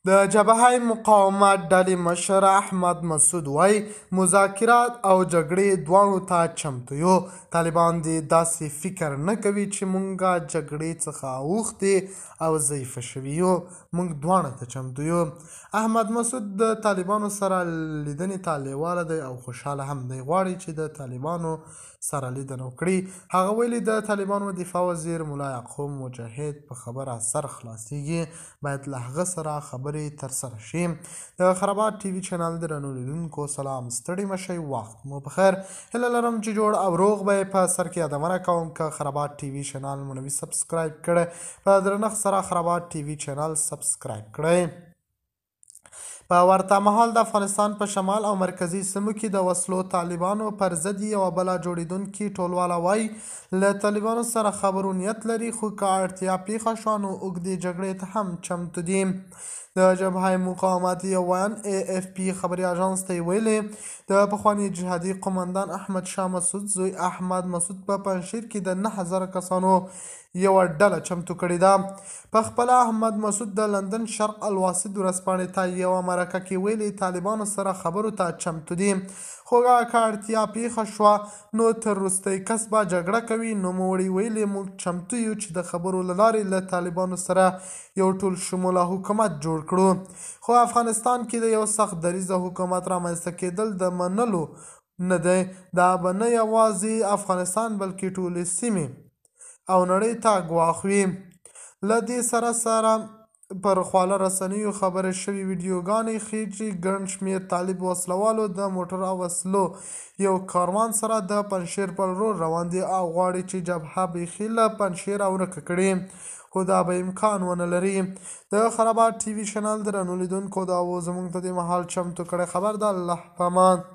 د جبهه مقاومت ډلې مشر احمد مسعود وایي مذاکرات او جګړې دواړو ته چمتو یو. طالبان دې داسې فکر نه کوي چې مونږ جګړې څخه اوښتې او ضعیفه شوي یو. مونږ دواړه ته چمتو یو. احمد مسعود د طالبانو سره لیدنې ته لیواله دی او خوشحاله هم دی. غواړي چې د طالبانو سره لیدنه وکړي. هغه ویلي د طالبانو دفاع وزیر ملا یعقوب مجاهد په خبره سر خلاصیږي، باید له هغه سره خبرې ترسره شي. د خرابات ټي وي چینل درنو لیدونکو سلام، ستړي مشئ، وخت مو بخیر. هیله لرم چې جوړ او روغ به یې. په سر کې یادونه کوم که خرابات ټي وي چینل مو نه وي سبسکرایب کړی، په درنښت سره خرابات ټي وي چینل سبسکرایب کړئ. په ورته مهال د افغانستان په شمال او مرکزي سیمو کې د وسلو طالبانو پر ضد یوه بله جوړېدونکې ټولواله وایي له طالبانو سره خبرو نیت لري، خو که اړتیا پېښه شوه نو اوږدې جګړې ته هم چمتو دي. د جبهه مقاومت یو ویان AFP خبري اژانس ته یې ویلي د پخواني جهادي قومندان احمد شاه مسعود زوی احمد مسعود په پنجشیر کې د 9000 کسانو یوه ډله چمتو کړې ده. په خپله احمد مسعود د لندن شرق الواسط ورځپاڼې ته یوه مرکه کې ویلي طالبانو سره خبرو ته چمتو دي، خو که اړتیا پېښه شوه نو تر وروستی کس به جګړه کوي. نوموړي ویلي موږ چمتو یو چې د خبرو له لارې له طالبانو سره یو ټول شموله حکومت جوړ کړو، خو افغانستان کې د یو سخت دریځه حکومت رامنځته کېدل د منلو نه دی. دا به نه یوازې افغانستان بلکې ټولې سیمې او نړۍ ته ګواښ وي. له دې سره سره پر خواله رسنیو خپرې شوې ویډیوګانې ښيي چې ګڼ شمېر طالب وسلوالو د موټر او وسلو یو کاروان سره د پنجشیر پر لور روان دي او غواړي چې جبهه بیخي له پنجشیره ورکه کړي، خو دا به امکان ونه لري. د خرابات ټي وي چینل درنو لیدونکو دا و زموږ ته دې مهال چمتو کړی خبر د الله په امان.